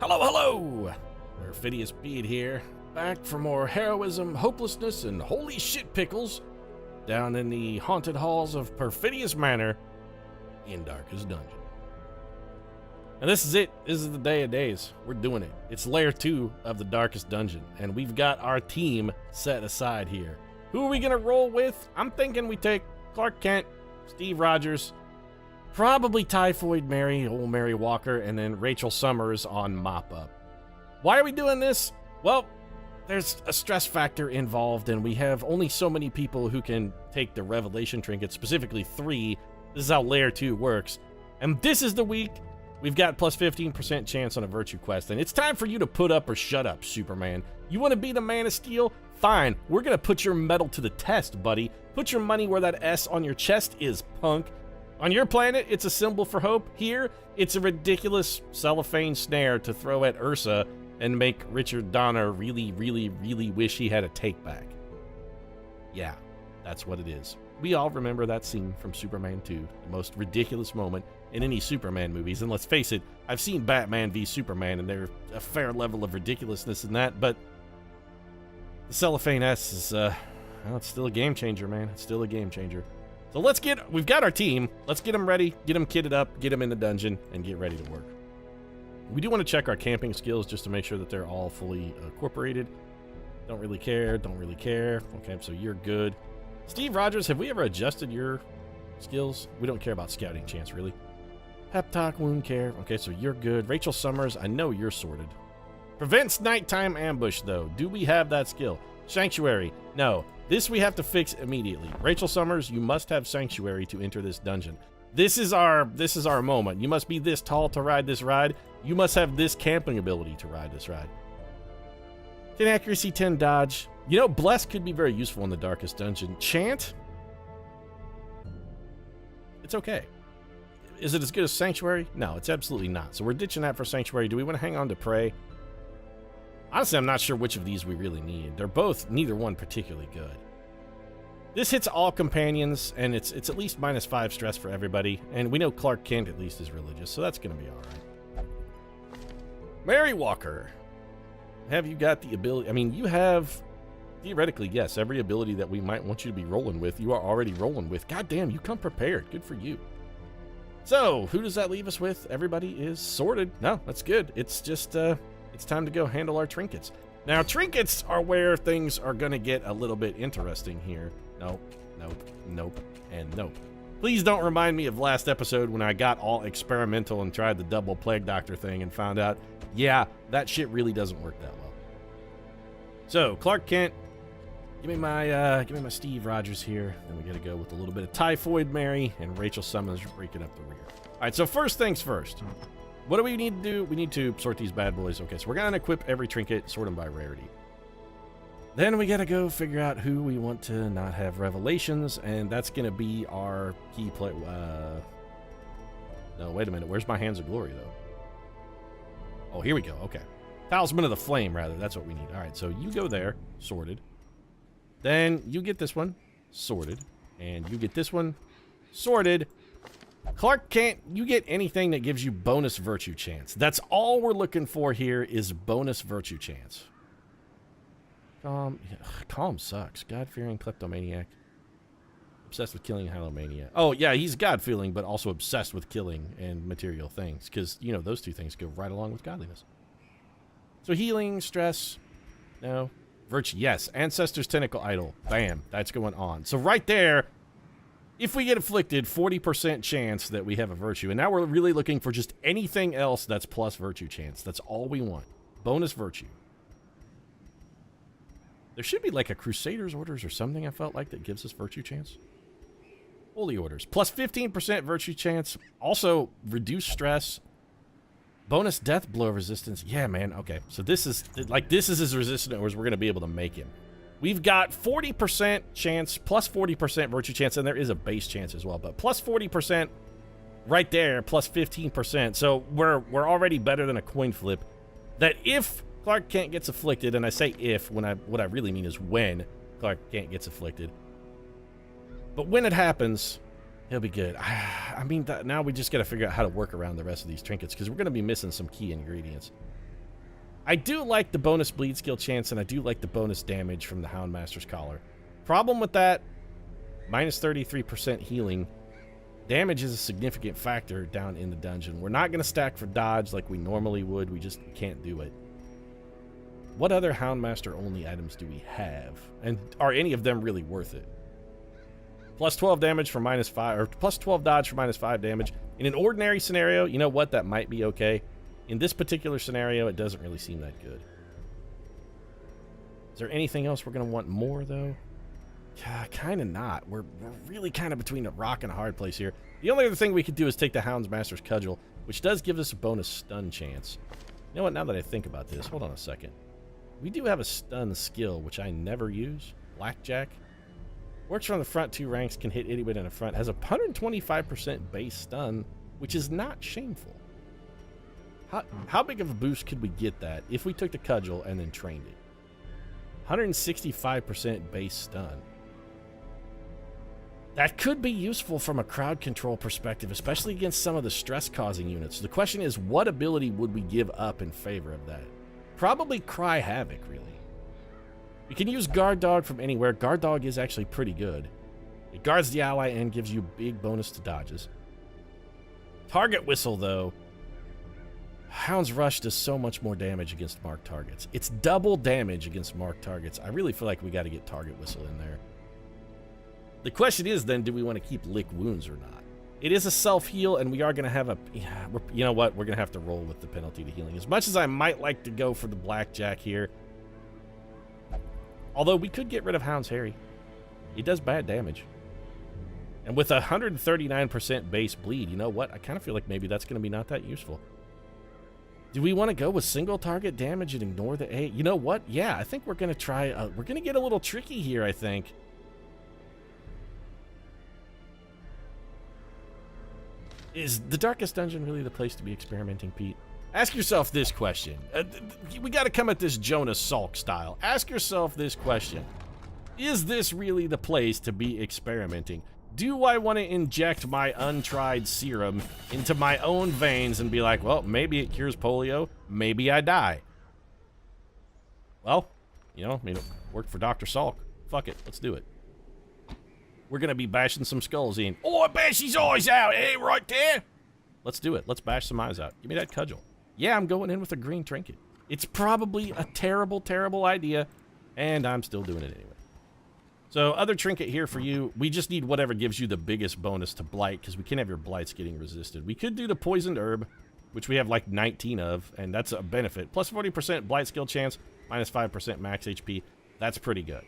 Hello, hello! Perfidious Bead here, back for more heroism, hopelessness, and holy shit pickles down in the haunted halls of Perfidious Manor in Darkest Dungeon. And this is it. This is the day of days. We're doing it. It's layer 2 of the Darkest Dungeon, and we've got our team set aside here. Who are we gonna roll with? I'm thinking we take Clark Kent, Steve Rogers, probably Typhoid Mary, old Mary Walker, and then Rachel Summers on Mop Up. Why are we doing this? Well, there's a stress factor involved, and we have only so many people who can take the Revelation Trinket, specifically 3. This is how Layer 2 works. And this is the week we've got plus 15% chance on a Virtue Quest, and it's time for you to put up or shut up, Superman. You want to be the Man of Steel? Fine, we're going to put your metal to the test, buddy. Put your money where that S on your chest is, punk. On your planet, it's a symbol for hope. Here, it's a ridiculous cellophane snare to throw at Ursa and make Richard Donner really, really, really wish he had a take-back. Yeah, that's what it is. We all remember that scene from Superman 2, the most ridiculous moment in any Superman movies. And let's face it, I've seen Batman v Superman, and there's a fair level of ridiculousness in that, but the cellophane S is, well, it's still a game changer, man. It's still a game changer. So we've got our team. Let's get them ready, get them kitted up, get them in the dungeon, and get ready to work. We do want to check our camping skills just to make sure that they're all fully incorporated. Don't really care, don't really care. Okay, so you're good. Steve Rogers, have we ever adjusted your skills? We don't care about scouting chance, really. Pep talk, wound care. Okay, so you're good. Rachel Summers, I know you're sorted. Prevents nighttime ambush, though. Do we have that skill? Sanctuary, no. This we have to fix immediately. Rachel Summers, you must have Sanctuary to enter this dungeon. This is our moment. You must be this tall to ride this ride. You must have this camping ability to ride this ride. 10 accuracy, 10 dodge. You know, Bless could be very useful in the Darkest Dungeon. Chant? It's okay. Is it as good as Sanctuary? No, it's absolutely not. So we're ditching that for Sanctuary. Do we want to hang on to Pray? Honestly, I'm not sure which of these we really need. They're both, neither one particularly good. This hits all companions, and it's at least -5 stress for everybody. And we know Clark Kent at least is religious, so that's going to be all right. Mary Walker. Have you got the ability? I mean, you have, theoretically, yes, every ability that we might want you to be rolling with, you are already rolling with. God damn, you come prepared. Good for you. So, who does that leave us with? Everybody is sorted. No, that's good. It's just, it's time to go handle our trinkets. Now, trinkets are where things are going to get a little bit interesting here. Nope, nope, nope, and nope. Please don't remind me of last episode when I got all experimental and tried the double plague doctor thing and found out, yeah, that shit really doesn't work that well. So, Clark Kent, give me my Steve Rogers here. Then we got to go with a little bit of Typhoid Mary and Rachel Summers breaking up the rear. All right, so first things first. What do we need to do? We need to sort these bad boys. Okay, so we're going to equip every trinket, sort them by rarity. Then we got to go figure out who we want to not have revelations, and that's going to be our key play. No, wait a minute. Where's my Hands of Glory, though? Oh, here we go. Okay. Talisman of the Flame, rather. That's what we need. All right, so you go there, sorted. Then you get this one, sorted. And you get this one, sorted. Clark Kent, you get anything that gives you bonus virtue chance. That's all we're looking for here is bonus virtue chance. Calm sucks. God-fearing kleptomaniac. Obsessed with killing Hallomania. Oh, yeah, he's God-feeling, but also obsessed with killing and material things. Because, you know, those two things go right along with godliness. So healing, stress, no. Virtue, yes. Ancestor's Tentacle Idol. Bam, that's going on. So right there, if we get afflicted, 40% chance that we have a virtue. And now we're really looking for just anything else that's plus virtue chance. That's all we want. Bonus virtue. There should be like a Crusader's Orders or something, I felt like, that gives us virtue chance. Holy Orders. Plus 15% virtue chance. Also, reduce stress. Bonus death blow resistance. Yeah, man. Okay. So this is as resistant as we're going to be able to make him. We've got 40% chance, plus 40% virtue chance, and there is a base chance as well, but plus 40% right there, plus 15%. So we're already better than a coin flip. That if Clark Kent gets afflicted, and I say if, what I really mean is when Clark Kent gets afflicted. But when it happens, he'll be good. I mean, now we just got to figure out how to work around the rest of these trinkets, because we're going to be missing some key ingredients. I do like the bonus bleed skill chance, and I do like the bonus damage from the Houndmaster's Collar. Problem with that, minus 33% healing. Damage is a significant factor down in the dungeon. We're not going to stack for dodge like we normally would. We just can't do it. What other Houndmaster only items do we have? And are any of them really worth it? Plus 12 damage for minus 5, or plus 12 dodge for minus 5 damage. In an ordinary scenario, you know what? That might be okay. In this particular scenario, it doesn't really seem that good. Is there anything else we're going to want more, though? Kind of not. We're really kind of between a rock and a hard place here. The only other thing we could do is take the Houndmaster's Cudgel, which does give us a bonus stun chance. You know what? Now that I think about this, hold on a second. We do have a stun skill, which I never use. Blackjack. Works from the front 2 ranks, can hit anybody in the front. Has a 125% base stun, which is not shameful. How big of a boost could we get that if we took the Cudgel and then trained it? 165% base stun. That could be useful from a crowd control perspective, especially against some of the stress-causing units. The question is, what ability would we give up in favor of that? Probably Cry Havoc, really. We can use Guard Dog from anywhere. Guard Dog is actually pretty good. It guards the ally and gives you big bonus to dodges. Target Whistle, though. Hound's Rush does so much more damage against marked targets. It's double damage against marked targets. I really feel like we got to get Target Whistle in there. The question is then, do we want to keep Lick Wounds or not? It is a self-heal, and we are going to have a... Yeah, you know what? We're going to have to roll with the penalty to healing. As much as I might like to go for the Blackjack here. Although we could get rid of Hound's Harry. He does bad damage. And with 139% base bleed, you know what? I kind of feel like maybe that's going to be not that useful. Do we want to go with single target damage and ignore the A? You know what? Yeah, I think we're going to try... we're going to get a little tricky here, I think. Is the Darkest Dungeon really the place to be experimenting, Pete? Ask yourself this question. We got to come at this Jonas Salk style. Ask yourself this question. Is this really the place to be experimenting? Do I want to inject my untried serum into my own veins and be like, well, maybe it cures polio, maybe I die? Well, you know, I mean, it worked for Dr. Salk. Fuck it, let's do it. We're going to be bashing some skulls in. Oh, I bash his eyes out, eh, right there? Let's do it. Let's bash some eyes out. Give me that cudgel. Yeah, I'm going in with a green trinket. It's probably a terrible, terrible idea, and I'm still doing it anyway. So, other trinket here for you. We just need whatever gives you the biggest bonus to blight, because we can't have your blights getting resisted. We could do the poisoned herb, which we have like 19 of, and that's a benefit. Plus 40% blight skill chance, minus 5% max HP. That's pretty good.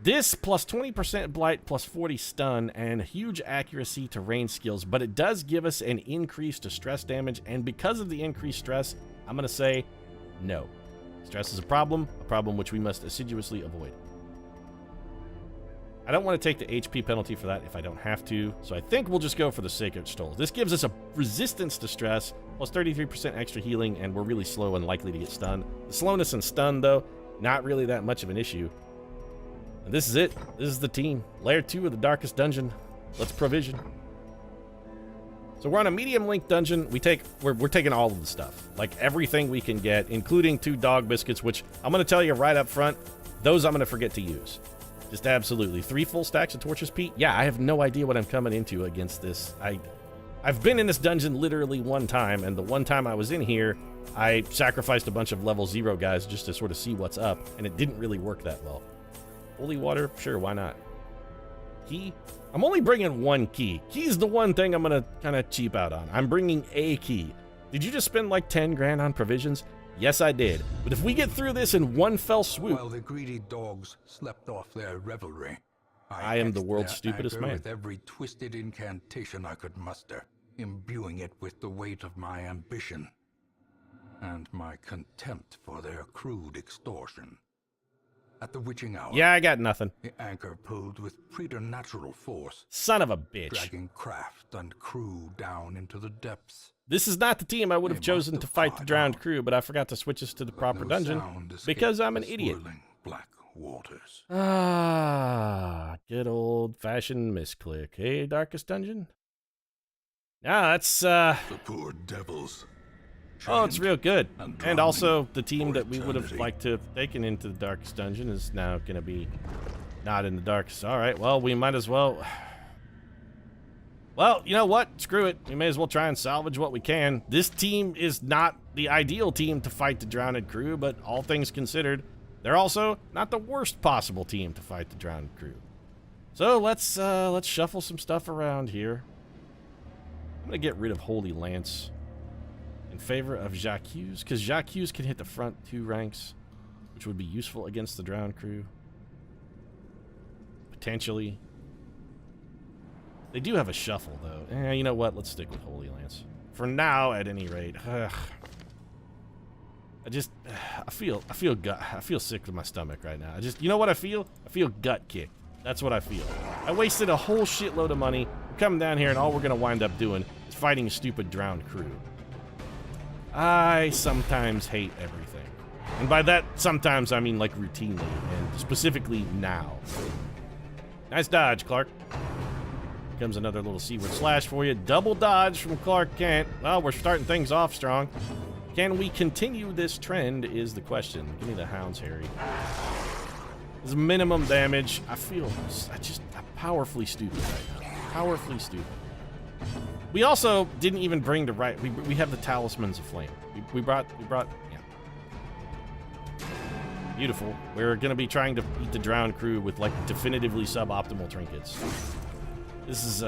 This plus 20% blight, plus 40 stun, and huge accuracy to range skills, but it does give us an increase to stress damage, and because of the increased stress, I'm going to say no. Stress is a problem which we must assiduously avoid. I don't want to take the HP penalty for that if I don't have to, so I think we'll just go for the Sacred Stole. This gives us a resistance to stress, plus 33% extra healing, and we're really slow and likely to get stunned. The slowness and stun, though, not really that much of an issue. And this is it. This is the team. Layer 2 of the Darkest Dungeon. Let's provision. So we're on a medium length dungeon. We're taking all of the stuff. Like everything we can get, including 2 dog biscuits, which I'm going to tell you right up front, those I'm going to forget to use. Just absolutely. 3 full stacks of torches, Pete? Yeah, I have no idea what I'm coming into against this. I've been in this dungeon literally one time, and the one time I was in here, I sacrificed a bunch of level 0 guys just to sort of see what's up, and it didn't really work that well. Holy water? Sure, why not? Key? I'm only bringing 1 key. Key's the one thing I'm gonna kind of cheap out on. I'm bringing a key. Did you just spend like 10 grand on provisions? Yes, I did. But if we get through this in one fell swoop... While the greedy dogs slept off their revelry, I am the world's stupidest man. With every twisted incantation I could muster, imbuing it with the weight of my ambition and my contempt for their crude extortion. At the witching hour, yeah, I got nothing. The anchor pulled with preternatural force. Son of a bitch. Dragging craft and crew down into the depths. This is not the team I would have chosen to fight the drowned crew, but I forgot to switch us to the proper dungeon because I'm an idiot. Black waters. Ah, good old-fashioned misclick. Hey, Darkest Dungeon? Ah, that's, The poor devils. Oh, it's real good. and And also, the team for that we would have eternity. liked to have taken into the Darkest Dungeon is now going to be not in the Darkest. All right, well, we might as well... Well, you know what? Screw it. We may as well try and salvage what we can. This team is not the ideal team to fight the Drowned crew, but all things considered, they're also not the worst possible team to fight the Drowned crew. So let's shuffle some stuff around here. I'm gonna get rid of Holy Lance in favor of Jacques, because Jacques can hit the front 2 ranks, which would be useful against the Drowned crew. Potentially. They do have a shuffle, though. You know what? Let's stick with Holy Lance. For now, at any rate. Ugh. I feel sick to my stomach right now. You know what I feel? I feel gut kicked. That's what I feel. I wasted a whole shitload of money. We're coming down here, and all we're gonna wind up doing is fighting a stupid Drowned crew. I sometimes hate everything. And by that, sometimes I mean like routinely, and specifically now. Nice dodge, Clark. Comes another little seaward slash for you. Double dodge from Clark Kent. Well, we're starting things off strong. Can we continue this trend is the question. Give me the hounds, Harry. This is minimum damage. I'm powerfully stupid right now. Powerfully stupid. We also didn't even bring the right... We have the Talismans of Flame. We brought... Yeah. Beautiful. We're going to be trying to beat the Drowned crew with, like, definitively suboptimal trinkets. This is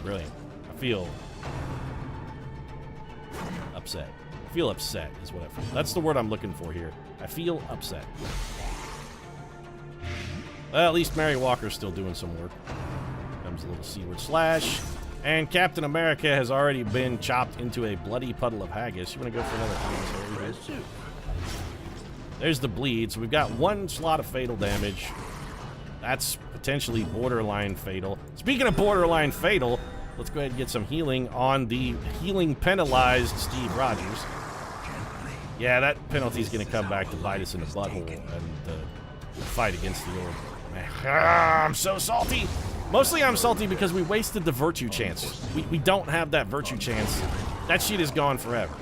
brilliant. I feel upset. I feel upset is what I feel. That's the word I'm looking for here. I feel upset. Well, at least Mary Walker's still doing some work. Comes a little seaward slash. And Captain America has already been chopped into a bloody puddle of haggis. You want to go for another Harry? There's the bleed. So we've got 1 slot of fatal damage. That's potentially borderline fatal. Speaking of borderline fatal, let's go ahead and get some healing on the healing penalized Steve Rogers. Yeah, that penalty's going to come back to bite us in the butthole and fight against the old man. I'm so salty. Mostly I'm salty because we wasted the virtue chance. We don't have that virtue chance. That shit is gone forever.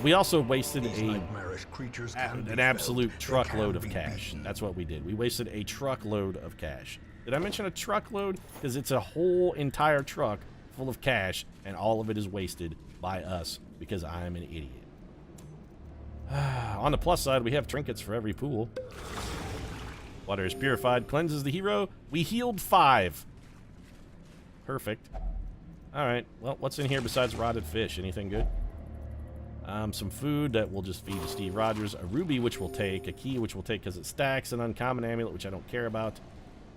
We also wasted an absolute truckload of cash. That's what we did. We wasted a truckload of cash. Did I mention a truckload? Because it's a whole entire truck full of cash, and all of it is wasted by us because I'm an idiot. On the plus side, we have trinkets for every pool. Water is purified, cleanses the hero. We healed 5. Perfect. All right. Well, what's in here besides rotted fish? Anything good? Some food that we'll just feed to Steve Rogers. A ruby, which we'll take. A key, which we'll take because it stacks. An uncommon amulet, which I don't care about.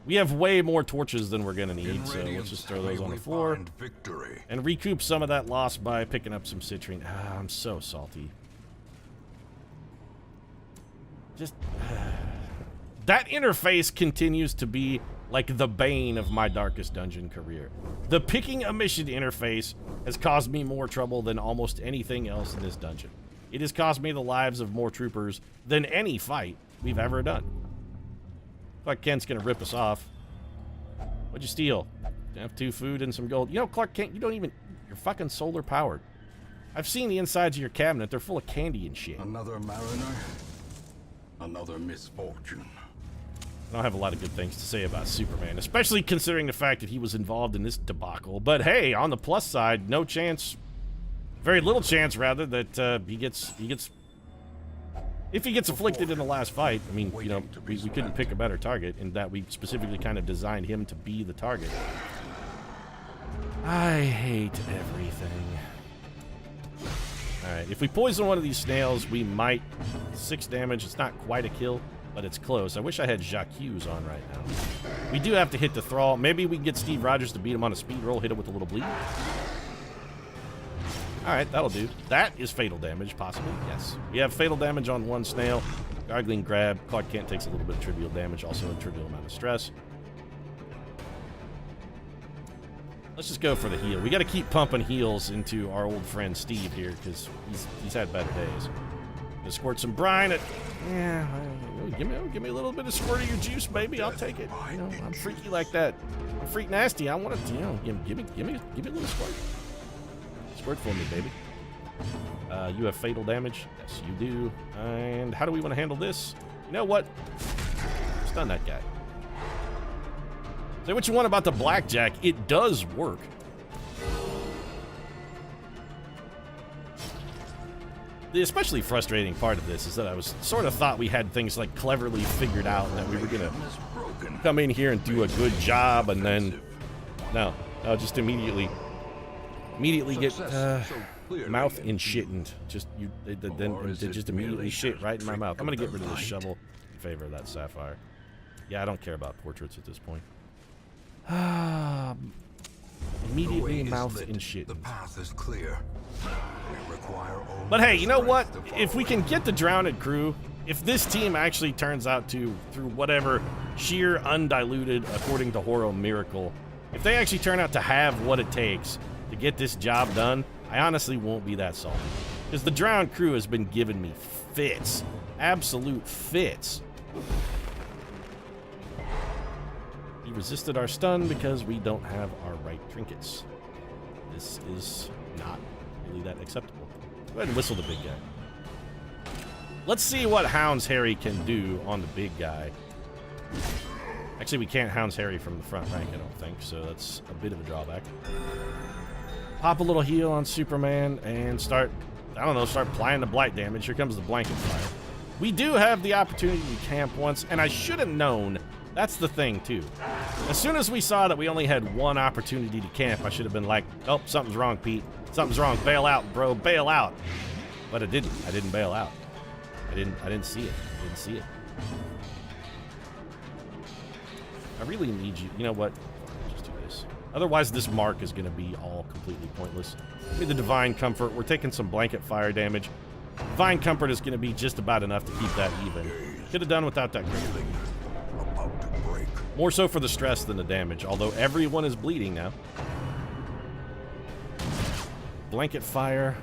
We have way more torches than we're going to need, so let's just throw those on the floor. And recoup some of that loss by picking up some citrine. I'm so salty. Just... that interface continues to be like the bane of my Darkest Dungeon career. The picking a mission interface has caused me more trouble than almost anything else in this dungeon. It has cost me the lives of more troopers than any fight we've ever done. Clark Kent's gonna rip us off. What'd you steal? Have 2 food and some gold. You know, Clark Kent, you're fucking solar powered. I've seen the insides of your cabinet. They're full of candy and shit. Another mariner, another misfortune. I don't have a lot of good things to say about Superman, especially considering the fact that he was involved in this debacle. But hey, on the plus side, no chance, very little chance rather, that he gets, if he gets afflicted in the last fight. I mean, you know, we couldn't pick a better target in that we specifically kind of designed him to be the target. I hate everything. Alright, if we poison one of these snails, we might... 6 damage, it's not quite a kill, but it's close. I wish I had Jacques on right now. We do have to hit the thrall. Maybe we can get Steve Rogers to beat him on a speed roll, hit him with a little bleed. Alright, that'll do. That is fatal damage, possibly, yes. We have fatal damage on 1 snail. Gargling grab. Clark Kent takes a little bit of trivial damage, also a trivial amount of stress. Let's just go for the heal. We got to keep pumping heals into our old friend Steve here, because he's had better days. Gonna squirt some brine at... Yeah, give me a little bit of squirt of your juice, baby. I'll take it. You know, I'm freaky like that. I'm freak nasty. I want to, you know, give me a little squirt. Squirt for me, baby. You have fatal damage. Yes, you do. And how do we want to handle this? You know what? Stun that guy. Say what you want about the blackjack. It does work. The especially frustrating part of this is that I was sort of thought we had things like cleverly figured out and that we were going to come in here and do a good job, and then no, just immediately get mouth in shit and just just immediately shit right in my mouth. I'm gonna get rid of this shovel in favor of that sapphire. Yeah, I don't care about portraits at this point. Immediately mouth in shit. The path is clear. But hey, you know what? If we can get the drowned crew, if this team actually turns out to, through whatever sheer undiluted, according to Horo miracle, if they actually turn out to have what it takes to get this job done, I honestly won't be that salty. Because the drowned crew has been giving me fits. Absolute fits. He resisted our stun because we don't have our right trinkets. This is not really that acceptable. Go ahead and whistle the big guy. Let's see what Hound's Harry can do on the big guy. Actually, we can't Hound's Harry from the front rank, I don't think, so that's a bit of a drawback. Pop a little heal on Superman and start applying the blight damage. Here comes the blanket fire. We do have the opportunity to camp once, and I should have known. That's the thing, too. As soon as we saw that we only had one opportunity to camp, I should have been like, oh, something's wrong, Pete. Something's wrong. Bail out, bro. Bail out. But I didn't. I didn't bail out. I didn't see it. I didn't see it. I really need you. You know what? Just do this. Otherwise, this mark is going to be all completely pointless. Give me the Divine Comfort. We're taking some blanket fire damage. Divine Comfort is going to be just about enough to keep that even. Could have done without that crit. More so for the stress than the damage, although everyone is bleeding now. Blanket fire.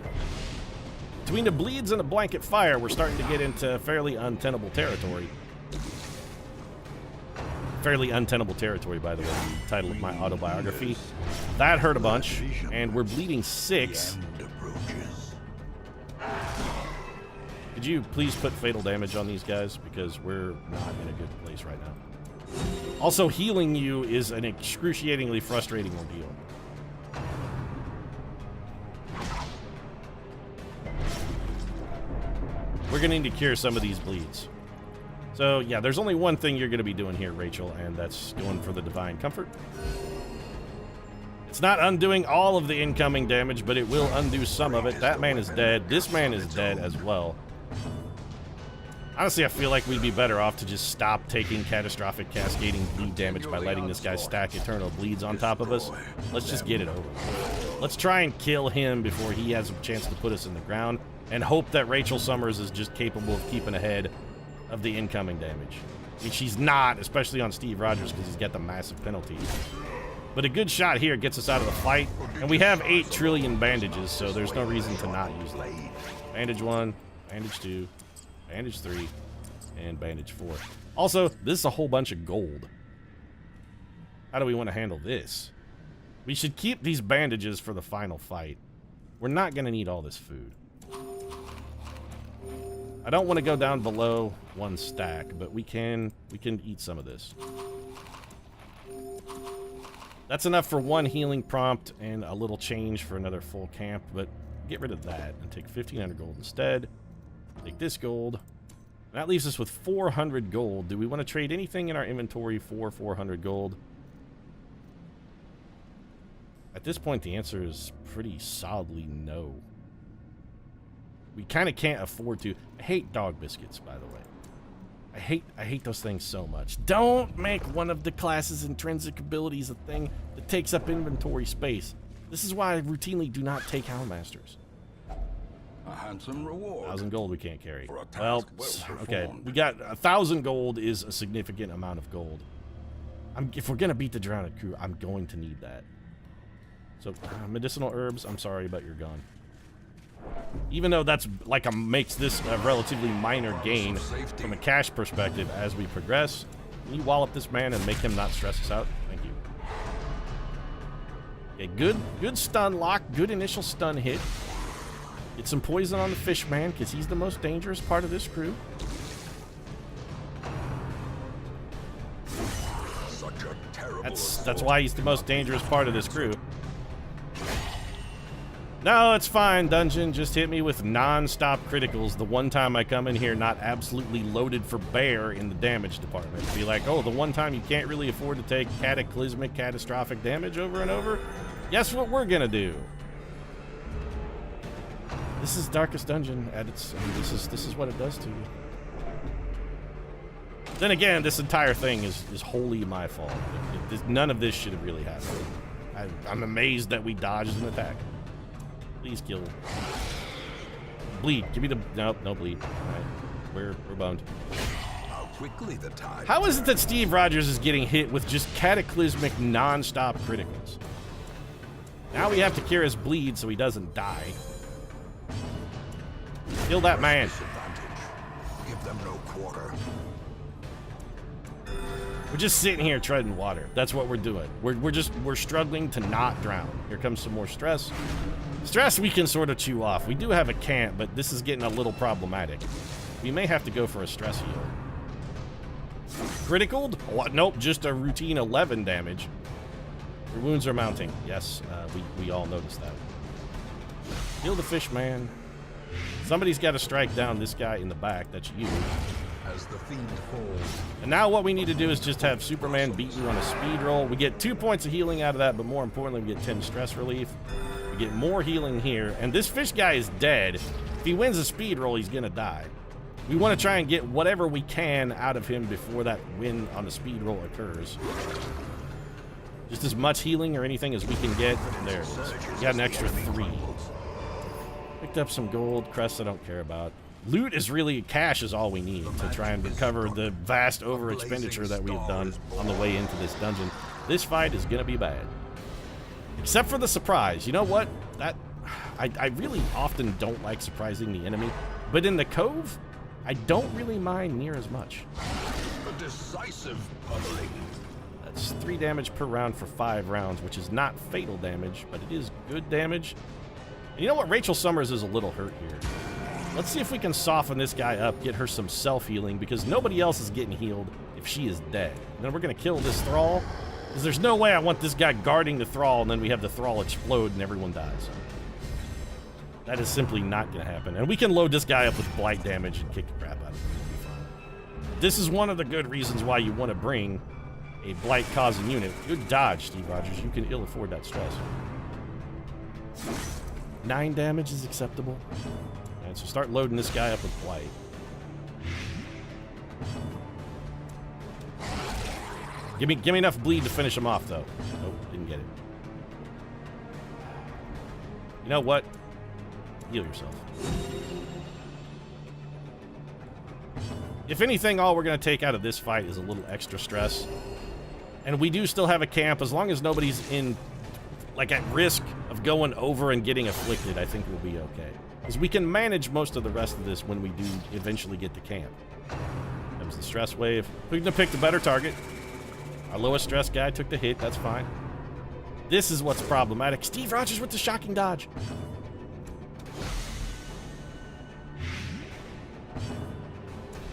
Between the bleeds and the blanket fire, we're starting to get into fairly untenable territory. Fairly untenable territory, by the way, the title of my autobiography. That hurt a bunch, and we're bleeding 6. Could you please put fatal damage on these guys? Because we're not in a good place right now. Also, healing you is an excruciatingly frustrating ordeal. We're going to need to cure some of these bleeds. So, yeah, there's only one thing you're going to be doing here, Rachel, and that's going for the Divine Comfort. It's not undoing all of the incoming damage, but it will undo some of it. That man is dead. This man is dead as well. Honestly, I feel like we'd be better off to just stop taking catastrophic cascading bleed damage by letting this guy stack eternal bleeds on top of us. Let's just get it over. Let's try and kill him before he has a chance to put us in the ground, and hope that Rachel Summers is just capable of keeping ahead of the incoming damage. I mean, she's not, especially on Steve Rogers, because he's got the massive penalty. But a good shot here gets us out of the fight, and we have 8 trillion bandages, so there's no reason to not use them. Bandage 1, bandage 2, bandage 3, and bandage 4. Also, this is a whole bunch of gold. How do we want to handle this? We should keep these bandages for the final fight. We're not going to need all this food. I don't want to go down below 1 stack, but we can eat some of this. That's enough for 1 healing prompt and a little change for another full camp, but get rid of that and take 1,500 gold instead. Take this gold. That leaves us with 400 gold. Do we want to trade anything in our inventory for 400 gold? At this point, the answer is pretty solidly no. We kind of can't afford to. I hate dog biscuits, by the way. I hate those things so much. Don't make one of the class's intrinsic abilities a thing that takes up inventory space. This is why I routinely do not take Houndmasters. A handsome reward. 1,000 gold we can't carry. Well, okay. We got 1,000 gold is a significant amount of gold. If we're gonna beat the Drowned Crew, I'm going to need that. So medicinal herbs. I'm sorry, but you're gone. Even though that's like makes this a relatively minor gain from a cash perspective as we progress, can you wallop this man and make him not stress us out? Thank you. Okay, good stun lock, good initial stun hit. Get some poison on the fish man, because he's the most dangerous part of this crew. Such a terrible That's why he's the most dangerous part of this crew. No, it's fine, dungeon. Just hit me with non-stop criticals the one time I come in here not absolutely loaded for bear in the damage department. Be like, oh, the one time you can't really afford to take cataclysmic, catastrophic damage over and over? Guess what we're gonna do? This is Darkest Dungeon at its... I mean, this is what it does to you. Then again, this entire thing is wholly my fault. None of this should have really happened. I'm amazed that we dodged an attack. Please kill. Bleed. Give me the... Nope, no bleed. Alright. We're boned. How quickly the tide... How is it that Steve Rogers is getting hit with just cataclysmic non-stop criticals? Now we have to cure his bleed so he doesn't die. Kill that man. Give them no quarter. We're just sitting here treading water. That's what we're doing. We're struggling to not drown. Here comes some more stress. Stress we can sort of chew off. We do have a camp, but this is getting a little problematic. We may have to go for a stress heal. Criticaled? What? Nope, just a routine 11 damage. Your wounds are mounting. Yes, we all noticed that. Heal the fish man. Somebody's got to strike down this guy in the back. That's you. As the fiend falls. And now what we need to do is just have Superman beat you on a speed roll. We get 2 points of healing out of that, but more importantly, we get 10 stress relief. We get more healing here. And this fish guy is dead. If he wins a speed roll, he's going to die. We want to try and get whatever we can out of him before that win on the speed roll occurs. Just as much healing or anything as we can get. And there it is. We got an extra 3. Picked up some gold. Crests I don't care about. Loot is really... Cash is all we need to try and recover the vast over-expenditure that we have done on the way into this dungeon. This fight is going to be bad. Except for the surprise. You know what? I really often don't like surprising the enemy. But in the Cove, I don't really mind near as much. A decisive pummeling. That's 3 damage per round for 5 rounds, which is not fatal damage, but it is good damage. And you know what? Rachel Summers is a little hurt here. Let's see if we can soften this guy up, get her some self-healing, because nobody else is getting healed if she is dead. And then we're going to kill this thrall, because there's no way I want this guy guarding the thrall, and then we have the thrall explode and everyone dies. That is simply not going to happen. And we can load this guy up with blight damage and kick the crap out of him. This is one of the good reasons why you want to bring a blight-causing unit. Good dodge, Steve Rogers. You can ill afford that stress. 9 damage is acceptable. And so start loading this guy up with blight. Give me enough bleed to finish him off, though. Nope, didn't get it. You know what? Heal yourself. If anything, all we're going to take out of this fight is a little extra stress. And we do still have a camp. As long as nobody's in, like, at risk of going over and getting afflicted, I think we'll be okay. Because we can manage most of the rest of this when we do eventually get to camp. That was the stress wave. We can pick the better target. Our lowest stress guy took the hit. That's fine. This is what's problematic. Steve Rogers with the shocking dodge.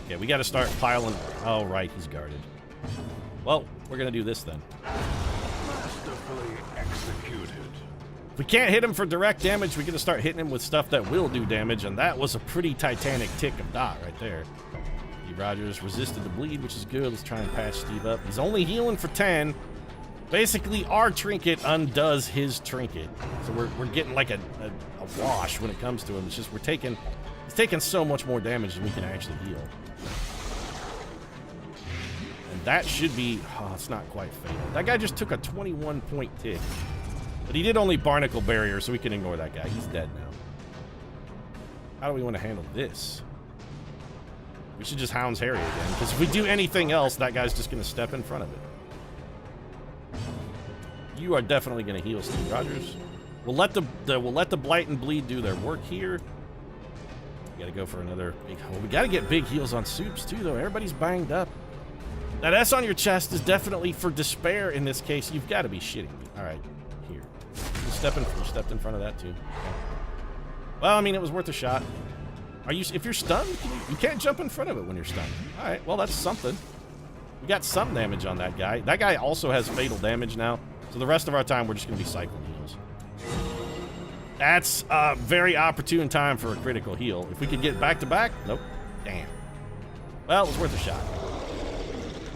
Okay, we got to start piling. Oh, right, he's guarded. Well, we're going to do this then. Masterfully executed. If we can't hit him for direct damage, we're going to start hitting him with stuff that will do damage, and that was a pretty titanic tick of dot right there. Steve Rogers resisted the bleed, which is good. Let's try and patch Steve up. He's only healing for 10. Basically, our trinket undoes his trinket. So we're getting like a wash when it comes to him. It's just he's taking so much more damage than we can actually heal. And that should be... Oh, it's not quite fatal. That guy just took a 21-point tick. But he did only barnacle barrier, so we can ignore that guy. He's dead now. How do we want to handle this? We should just Hound's Harry again, because if we do anything else, that guy's just going to step in front of it. You are definitely going to heal, Steve Rogers. We'll let the blight and bleed do their work here. We got to go for another big... Oh, we got to get big heals on Soups, too, though. Everybody's banged up. That S on your chest is definitely for despair in this case. You've got to be shitting me. All right, here. You stepped in front of that, too. Okay. Well, I mean, it was worth a shot. If you're stunned, you can't jump in front of it when you're stunned. All right, well, that's something. We got some damage on that guy. That guy also has fatal damage now. So the rest of our time, we're just going to be cycling heals. That's a very opportune time for a critical heal. If we could get back-to-back, nope. Damn. Well, it was worth a shot.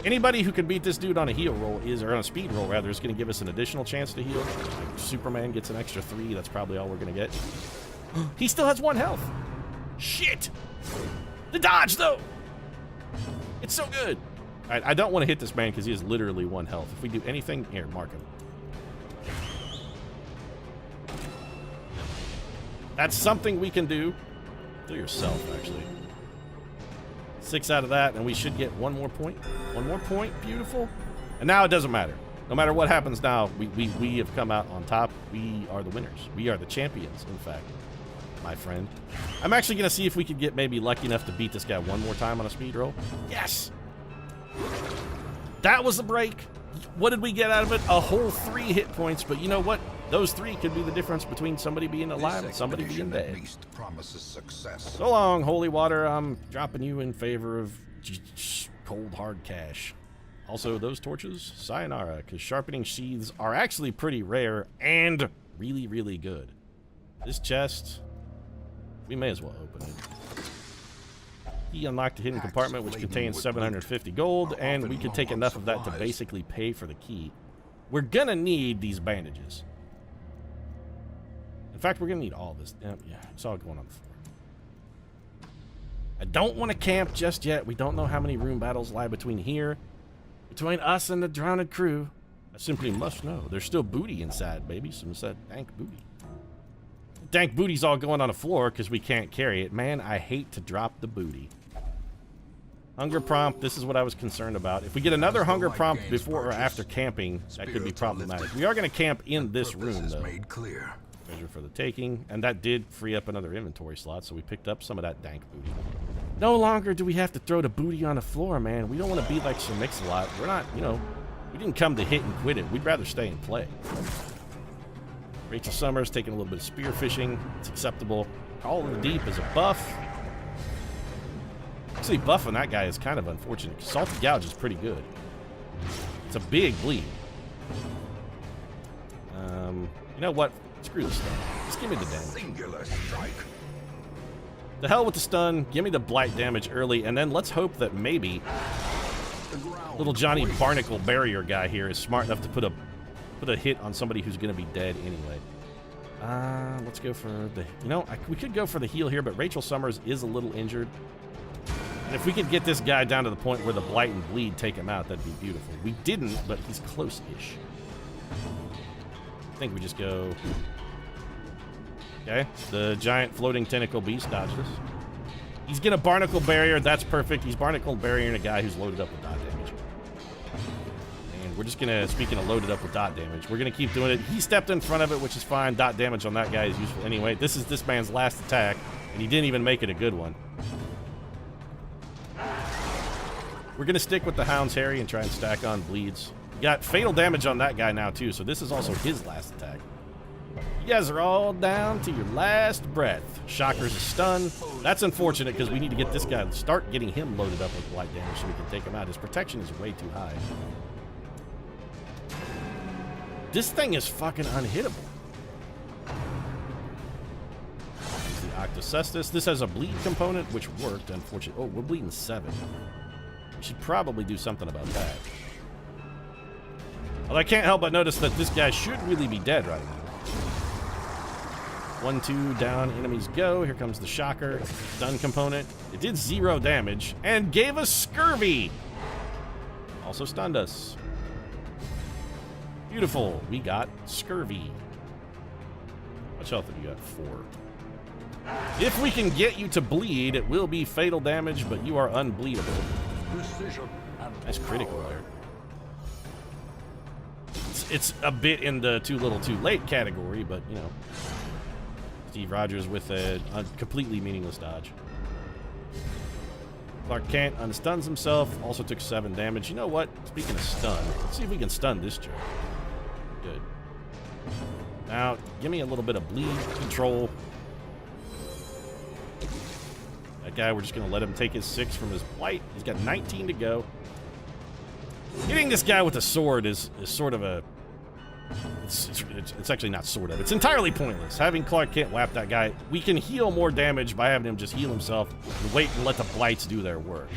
Anybody who can beat this dude on a heal roll or on a speed roll, rather, is going to give us an additional chance to heal. Like Superman gets an extra 3. That's probably all we're going to get. He still has 1 health. Shit. The dodge, though. It's so good. All right, I don't want to hit this man because he has literally 1 health. If we do anything... Here, mark him. That's something we can do. Do yourself, actually. 6 out of that, and we should get 1 more point. 1 more point. Beautiful. And now it doesn't matter. No matter what happens now, we have come out on top. We are the winners. We are the champions, in fact, my friend. I'm actually going to see if we could get maybe lucky enough to beat this guy 1 more time on a speed roll. Yes! That was the break. What did we get out of it? A whole 3 hit points, but you know what? Those 3 could be the difference between somebody being alive and somebody being dead. At least promises success. So long, holy water. I'm dropping you in favor of cold hard cash. Also, those torches, sayonara, because sharpening sheaths are actually pretty rare and really, really good. This chest, we may as well open it. He unlocked a hidden compartment which contains 750 gold, and we could take enough of that to basically pay for the key. We're gonna need these bandages. In fact, we're gonna need all this. Yeah, it's all going on the floor. I don't want to camp just yet. We don't know how many room battles lie between us and the drowned crew. I simply must know. There's still booty inside, baby. Some of that dank booty. Dank booty's all going on the floor because we can't carry it. Man, I hate to drop the booty. Hunger prompt, this is what I was concerned about. If we get another hunger prompt before or after camping, that could be problematic. We are going to camp in this room, though. Treasure for the taking, and that did free up another inventory slot, so we picked up some of that dank booty. No longer do we have to throw the booty on the floor, man. We don't want to be like Sir Mix-a-Lot. We're not, you know, we didn't come to hit and quit it. We'd rather stay and play. Rachel Summers taking a little bit of spear fishing. It's acceptable. Call of the Deep is a buff. Actually, buffing that guy is kind of unfortunate. Salty Gouge is pretty good. It's a big bleed. You know what? Screw the stun. Just give me the damage. Singular strike. The hell with the stun. Give me the blight damage early, and then let's hope that maybe little Johnny Barnacle barrier guy here is smart enough to put a hit on somebody who's going to be dead anyway. Let's go for the... You know, we could go for the heal here, but Rachel Summers is a little injured. And if we could get this guy down to the point where the blight and bleed take him out, that'd be beautiful. We didn't, but he's close-ish. I think we just go... Okay, the giant floating tentacle beast dodged us. He's gonna barnacle barrier, that's perfect. He's barnacle barriering a guy who's loaded up with dot damage. And we're just gonna, speaking of loaded up with dot damage, we're gonna keep doing it. He stepped in front of it, which is fine. Dot damage on that guy is useful anyway. This is this man's last attack, and he didn't even make it a good one. We're gonna stick with the Hound's Harry and try and stack on bleeds. We got fatal damage on that guy now too, so this is also his last attack. You guys are all down to your last breath. Shocker's a stun. That's unfortunate because we need to get this guy, start getting him loaded up with blight damage so we can take him out. His protection is way too high. This thing is fucking unhittable. This is the Octocestus. This has a bleed component, which worked, unfortunately. Oh, we're bleeding 7. We should probably do something about that. Although I can't help but notice that this guy should really be dead right now. 1, 2, down, enemies go. Here comes the Shocker. Stun component. It did 0 damage and gave us scurvy. Also stunned us. Beautiful. We got scurvy. How much health have you got? 4. If we can get you to bleed, it will be fatal damage, but you are unbleedable. Nice critical there. It's a bit in the too little too late category, but, you know. Steve Rogers with a completely meaningless dodge. Clark Kent unstuns himself, also took 7 damage. You know what? Speaking of stun, let's see if we can stun this jerk. Good. Now, give me a little bit of bleed control. That guy, we're just going to let him take his 6 from his blight. He's got 19 to go. Hitting this guy with a sword is sort of a... It's actually not sort of. It's entirely pointless. Having Clark Kent whap that guy, we can heal more damage by having him just heal himself and wait and let the blights do their work.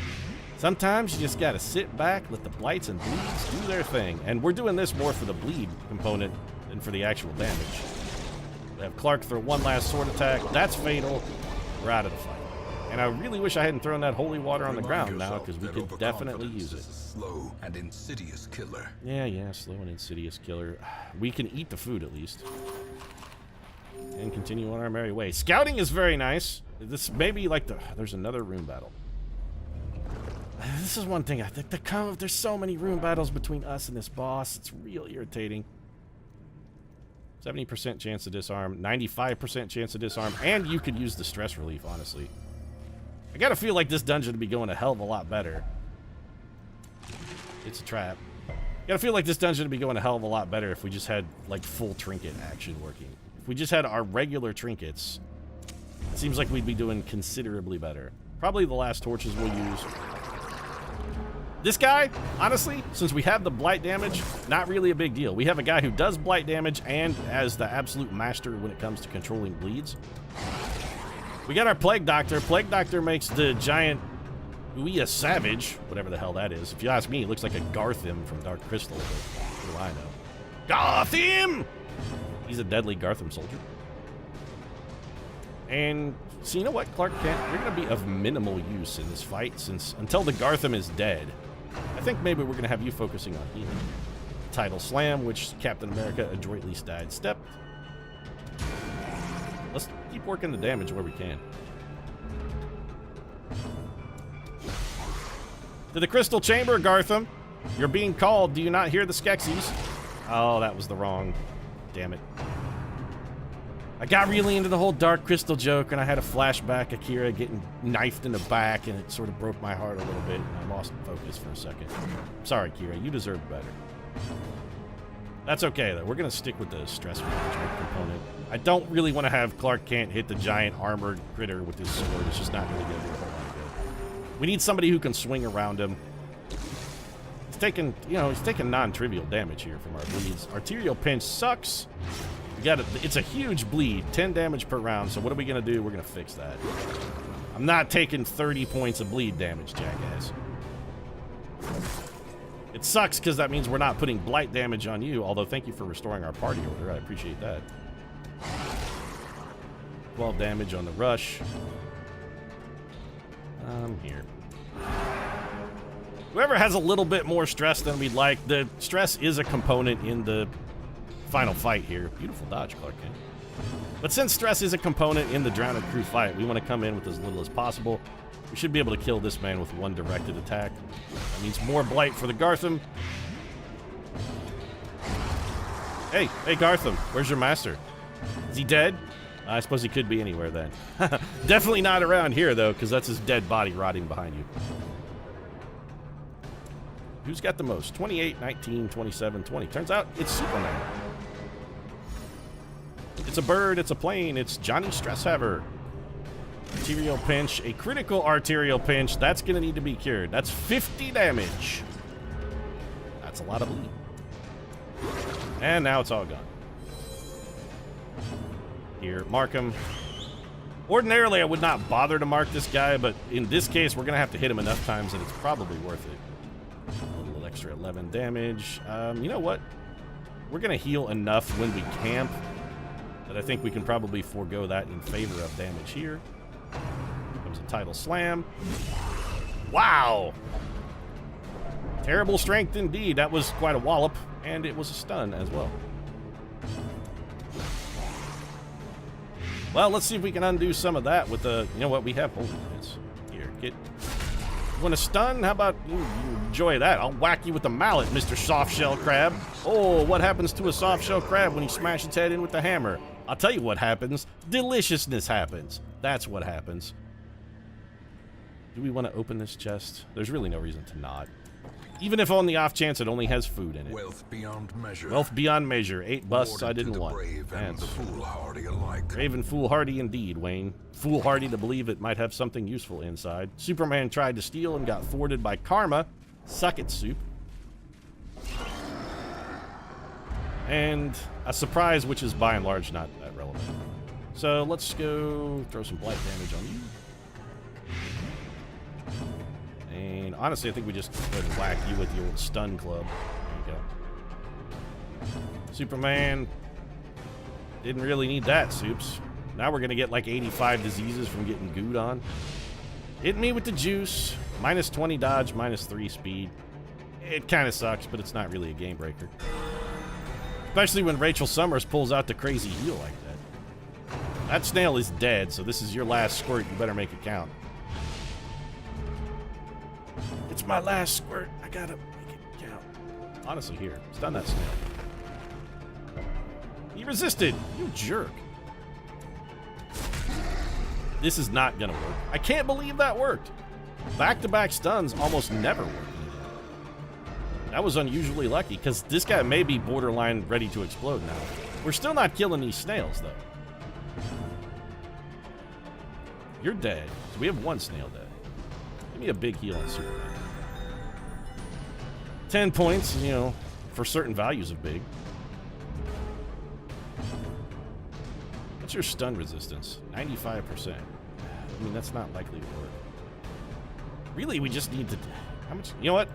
Sometimes you just got to sit back, let the blights and bleeds do their thing. And we're doing this more for the bleed component than for the actual damage. We have Clark throw one last sword attack. That's fatal. We're out of the fight. And I really wish I hadn't thrown that holy water on the ground now, because we could definitely use it. Slow and insidious killer. Yeah, slow and insidious killer. We can eat the food at least. And continue on our merry way. Scouting is very nice. This may be like there's another rune battle. This is one thing I think there's so many rune battles between us and this boss. It's real irritating. 70% chance to disarm, 95% chance to disarm, and you could use the stress relief, honestly. I gotta feel like this dungeon would be going a hell of a lot better. It's a trap. Gotta feel like this dungeon would be going a hell of a lot better if we just had, like, full trinket action working. If we just had our regular trinkets, it seems like we'd be doing considerably better. Probably the last torches we'll use. This guy, honestly, since we have the blight damage, not really a big deal. We have a guy who does blight damage and as the absolute master when it comes to controlling bleeds. We got our Plague Doctor. Plague Doctor makes the giant Uia Savage, whatever the hell that is. If you ask me, it looks like a Garthim from Dark Crystal. But what do I know? Garthim! He's a deadly Garthim soldier. And so you know what, Clark Kent? You're going to be of minimal use in this fight, since until the Garthim is dead, I think maybe we're going to have you focusing on healing. Tidal Slam, which Captain America adroitly sidestepped. Let's keep working the damage where we can. To the Crystal Chamber, Gartham. You're being called. Do you not hear the Skeksis? Oh, that was the wrong. Damn it. I got really into the whole Dark Crystal joke, and I had a flashback of Kira getting knifed in the back, and it sort of broke my heart a little bit, and I lost focus for a second. Sorry, Kira. You deserve better. That's okay, though. We're going to stick with the stress management component. I don't really want to have Clark Kent hit the giant armored critter with his sword. It's just not really going to do a whole lot of good. We need somebody who can swing around him. He's taking, he's taking non-trivial damage here from our bleeds. Arterial Pinch sucks. We got it's a huge bleed, 10 damage per round, so what are we going to do? We're going to fix that. I'm not taking 30 points of bleed damage, jackass. It sucks because that means we're not putting blight damage on you, although thank you for restoring our party order. I appreciate that. 12 damage on the rush. Here. Whoever has a little bit more stress than we'd like, the stress is a component in the final fight here. Beautiful dodge, Clark Kent. But since stress is a component in the Drowned Crew fight, we want to come in with as little as possible. We should be able to kill this man with one directed attack. That means more blight for the Gartham. Hey, Gartham, where's your master? Is he dead? I suppose he could be anywhere then. Definitely not around here, though, because that's his dead body rotting behind you. Who's got the most? 28, 19, 27, 20. Turns out it's Superman. It's a bird, it's a plane, it's Johnny Stresshaver. Arterial Pinch, a critical arterial pinch. That's going to need to be cured. That's 50 damage. That's a lot of bleed. And now it's all gone. Here, mark him. Ordinarily, I would not bother to mark this guy, but in this case, we're going to have to hit him enough times that it's probably worth it. A little extra 11 damage. You know what? We're going to heal enough when we camp that I think we can probably forego that in favor of damage here. Here comes a Tidal Slam. Wow! Terrible strength indeed. That was quite a wallop, and it was a stun as well. Well, let's see if we can undo some of that with the... You know what? We have holy plants. Here, get... You want to stun? How about you enjoy that? I'll whack you with the mallet, Mr. Softshell Crab. Oh, what happens to a softshell crab when you smash its head in with the hammer? I'll tell you what happens. Deliciousness happens. That's what happens. Do we want to open this chest? There's really no reason to not. Even if on the off chance it only has food in it. Wealth beyond measure. Wealth beyond measure. 8 busts I didn't want. Brave and the foolhardy alike. Brave and foolhardy indeed, Wayne. Foolhardy to believe it might have something useful inside. Superman tried to steal and got thwarted by karma. Suck it, Soup. And a surprise, which is by and large not that relevant. So let's go throw some blight damage on you. And honestly, I think we just go ahead and whack you with the old stun club. There you go. Superman didn't really need that, Soups. Now we're going to get like 85 diseases from getting gooed on. Hit me with the juice. Minus 20 dodge, minus 3 speed. It kind of sucks, but it's not really a game breaker. Especially when Rachel Summers pulls out the crazy heal like that. That snail is dead, so this is your last squirt. You better make it count. It's my last squirt. I gotta make it count. Honestly, here. Stun that snail. He resisted. You jerk. This is not gonna work. I can't believe that worked. Back-to-back stuns almost never work. That was unusually lucky, because this guy may be borderline ready to explode now. We're still not killing these snails, though. You're dead. So we have 1 snail dead. Give me a big heal on Superman. 10 points, you know, for certain values of big. What's your stun resistance? 95%. I mean, that's not likely to work. Really, we just need to... How much... You know what?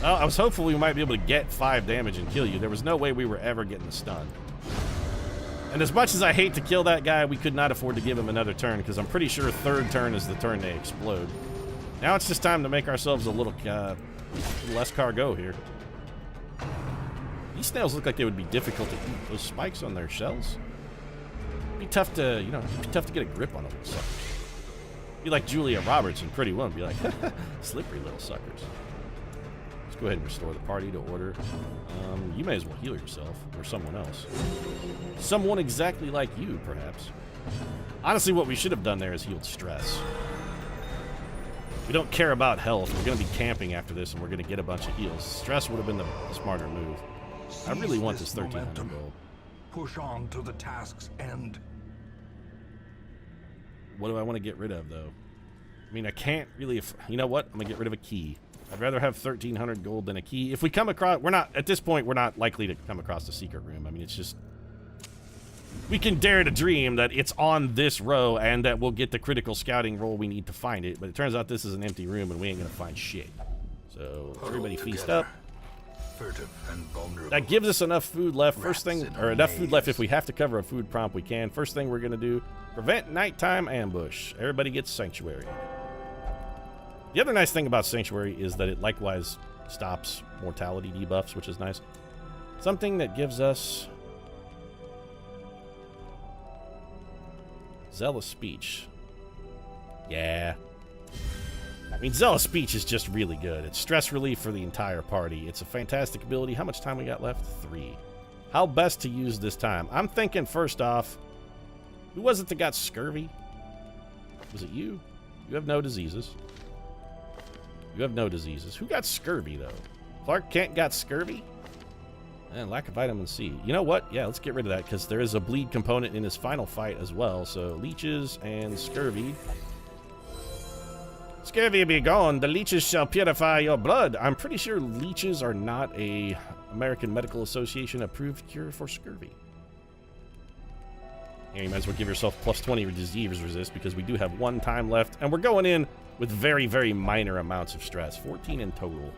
Well, I was hopeful we might be able to get 5 damage and kill you. There was no way we were ever getting the stun. And as much as I hate to kill that guy, we could not afford to give him another turn, because I'm pretty sure 3rd turn is the turn they explode. Now it's just time to make ourselves a little less cargo here. These snails look like they would be difficult to eat. Those spikes on their shells. It'd be tough to, you know, it'd be tough to get a grip on them. Suckers. Be like Julia Roberts in Pretty Woman. Be like, slippery little suckers. Let's go ahead and restore the party to order. You may as well heal yourself, or someone else. Someone exactly like you, perhaps. Honestly, what we should have done there is healed stress. We don't care about health. We're going to be camping after this, and we're going to get a bunch of heals. Stress would have been the smarter move. I really want this 1300 gold. Push on to the task's end. What do I want to get rid of, though? I mean, I can't really... You know what? I'm going to get rid of a key. I'd rather have 1,300 gold than a key. If we come across... We're not... At this point, we're not likely to come across the secret room. I mean, it's just... We can dare to dream that it's on this row and that we'll get the critical scouting roll we need to find it. But it turns out this is an empty room and we ain't going to find shit. So, everybody feast up. Furtive and vulnerable. That gives us enough food left. First thing... Or enough food left if we have to cover a food prompt, we can. First thing we're going to do... Prevent nighttime ambush. Everybody gets Sanctuary. The other nice thing about Sanctuary is that it likewise stops mortality debuffs, which is nice. Something that gives us Zealous Speech. Yeah. I mean, Zealous Speech is just really good. It's stress relief for the entire party. It's a fantastic ability. How much time we got left? 3. How best to use this time? I'm thinking first off, who was it that got scurvy? Was it you? You have no diseases. You have no diseases. Who got scurvy, though? Clark Kent got scurvy? And lack of vitamin C. You know what? Yeah, let's get rid of that, because there is a bleed component in his final fight as well. So, leeches and scurvy. Scurvy be gone. The leeches shall purify your blood. I'm pretty sure leeches are not a American Medical Association approved cure for scurvy. And you might as well give yourself plus 20 disease resist, because we do have 1 time left. And we're going in with very, very minor amounts of stress. 14 in total.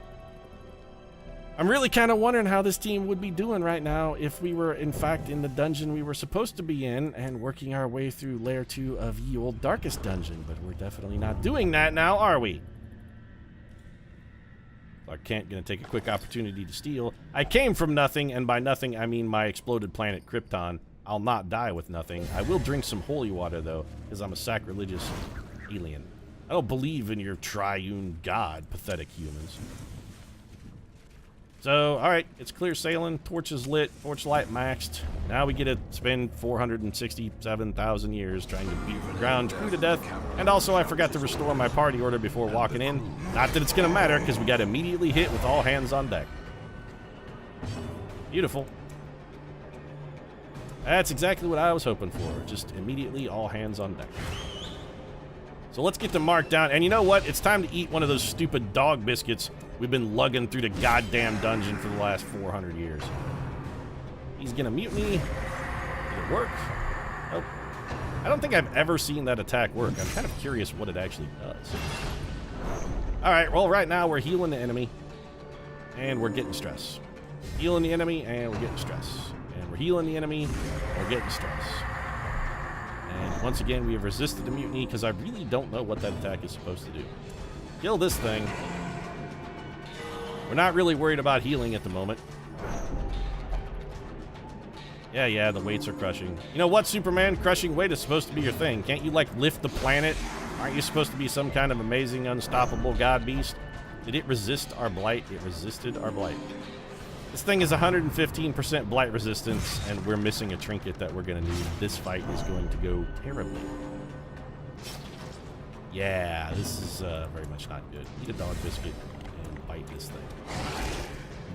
I'm really kind of wondering how this team would be doing right now if we were, in fact, in the dungeon we were supposed to be in and working our way through Layer 2 of Ye Olde Darkest Dungeon. But we're definitely not doing that now, are we? Clark Kent gonna take a quick opportunity to steal. I came from nothing, and by nothing I mean my exploded planet Krypton. I'll not die with nothing. I will drink some holy water, though, because I'm a sacrilegious alien. I don't believe in your triune god, pathetic humans. So, alright, it's clear sailing, torches lit, torchlight maxed. Now we get to spend 467,000 years trying to beat the ground crew to death. And also, I forgot to restore my party order before walking in. Not that it's gonna matter, because we got immediately hit with all hands on deck. Beautiful. That's exactly what I was hoping for. Just immediately all hands on deck. So let's get to Mark down. And you know what? It's time to eat one of those stupid dog biscuits we've been lugging through the goddamn dungeon for the last 400 years. He's gonna mutiny. Did it work? Nope. I don't think I've ever seen that attack work. I'm kind of curious what it actually does. Alright, well, right now we're healing the enemy. And we're getting stress. Healing the enemy, and we're getting stress. And we're healing the enemy, and we're getting stress. And once again, we have resisted the mutiny because I really don't know what that attack is supposed to do. Kill this thing. We're not really worried about healing at the moment. Yeah, the weights are crushing. You know what, Superman? Crushing weight is supposed to be your thing. Can't you, like, lift the planet? Aren't you supposed to be some kind of amazing, unstoppable god beast? Did it resist our blight? It resisted our blight. This thing is 115% blight resistance, and we're missing a trinket that we're going to need. This fight is going to go terribly. Yeah, this is very much not good. Eat a dog biscuit and bite this thing.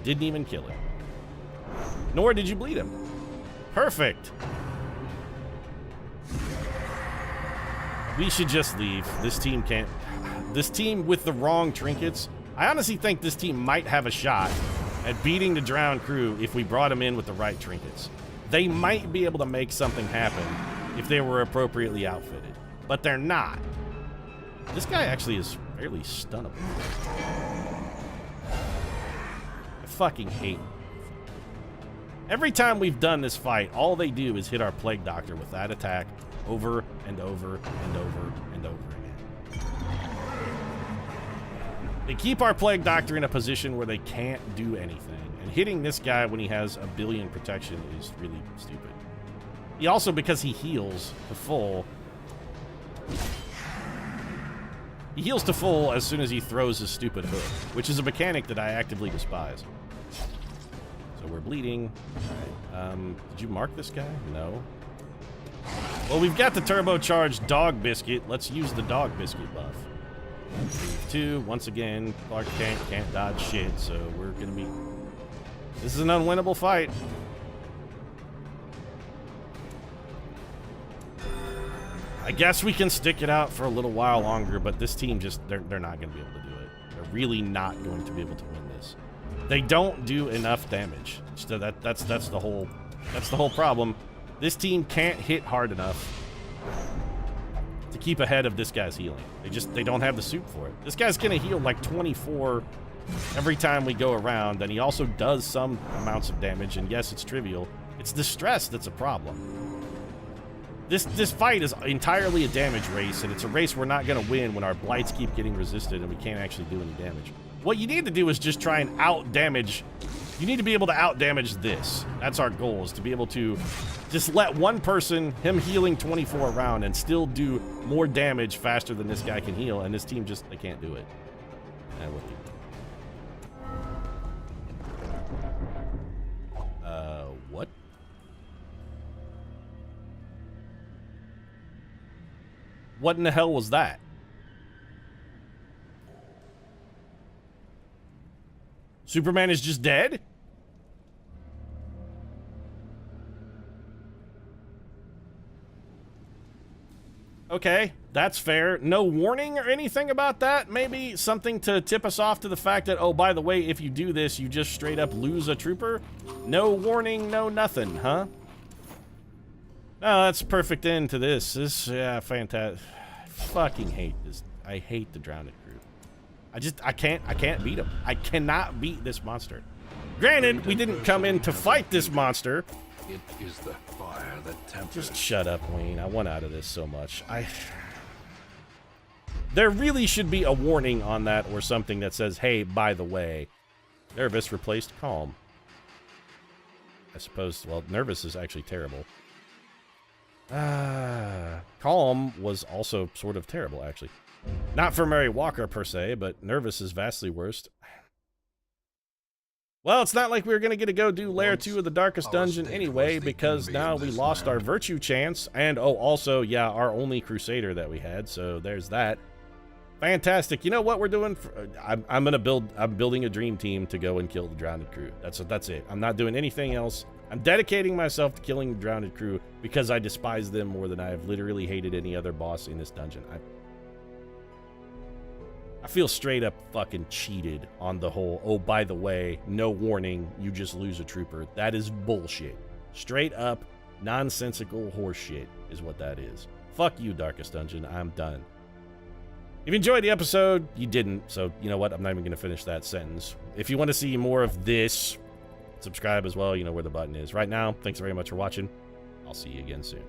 Didn't even kill him. Nor did you bleed him. Perfect. We should just leave. This team can't... This team with the wrong trinkets... I honestly think this team might have a shot at beating the drowned crew if we brought them in with the right trinkets. They might be able to make something happen if they were appropriately outfitted, but they're not. This guy actually is fairly stunnable. I fucking hate him. Every time we've done this fight, all they do is hit our Plague Doctor with that attack over and over and over and over again. They keep our Plague Doctor in a position where they can't do anything, and hitting this guy when he has a billion protection is really stupid. He also, because he heals to full, he heals to full as soon as he throws his stupid hook, which is a mechanic that I actively despise. So we're bleeding. All right. Did you mark this guy? No. Well, we've got the turbocharged dog biscuit. Let's use the dog biscuit buff. 2, once again, Clark can't dodge shit, so we're gonna be... This is an unwinnable fight. I guess we can stick it out for a little while longer, but this team just, they're not gonna be able to do it. They're really not going to be able to win this. They don't do enough damage. So that's the whole problem. This team can't hit hard enough to keep ahead of this guy's healing. They don't have the soup for it. This guy's gonna heal like 24 every time we go around, and he also does some amounts of damage, and yes, it's trivial. It's the stress that's a problem. This fight is entirely a damage race, and it's a race we're not gonna win when our blights keep getting resisted and we can't actually do any damage. What you need to do is just try and out-damage. You need to be able to out-damage this. That's our goal, is to be able to just let one person, him healing 24 around, and still do more damage faster than this guy can heal, and this team just, they can't do it. And we'll leave. What? What in the hell was that? Superman is just dead? Okay, that's fair. No warning or anything about that? Maybe something to tip us off to the fact that, oh, by the way, if you do this, you just straight up lose a trooper? No warning, no nothing, huh? No, that's a perfect end to this. Yeah, fantastic. I fucking hate this. I hate the Drowned crew. I can't beat him. I cannot beat this monster. Granted, we didn't come in to fight this monster. It is the fire that tempers. Just shut up, Wayne. I want out of this so much. There really should be a warning on that or something that says, hey, by the way, nervous replaced calm. I suppose, well, nervous is actually terrible. Calm was also sort of terrible, actually. Not for Mary Walker, per se, but nervous is vastly worse. Well, it's not like we were going to get to go do Lair Once 2 of the Darkest our Dungeon state anyway, was the because envy now of we this lost our land. virtue chance, and oh, also, yeah, our only Crusader that we had, so there's that. Fantastic. You know what we're doing? I'm building a dream team to go and kill the Drowned crew. That's it. I'm not doing anything else. I'm dedicating myself to killing the Drowned crew because I despise them more than I have literally hated any other boss in this dungeon. I feel straight up fucking cheated on the whole, oh, by the way, no warning, you just lose a trooper. That is bullshit. Straight up, nonsensical horseshit is what that is. Fuck you, Darkest Dungeon. I'm done. If you enjoyed the episode, you didn't, so you know what? I'm not even going to finish that sentence. If you want to see more of this, subscribe as well. You know where the button is. Right now, thanks very much for watching. I'll see you again soon.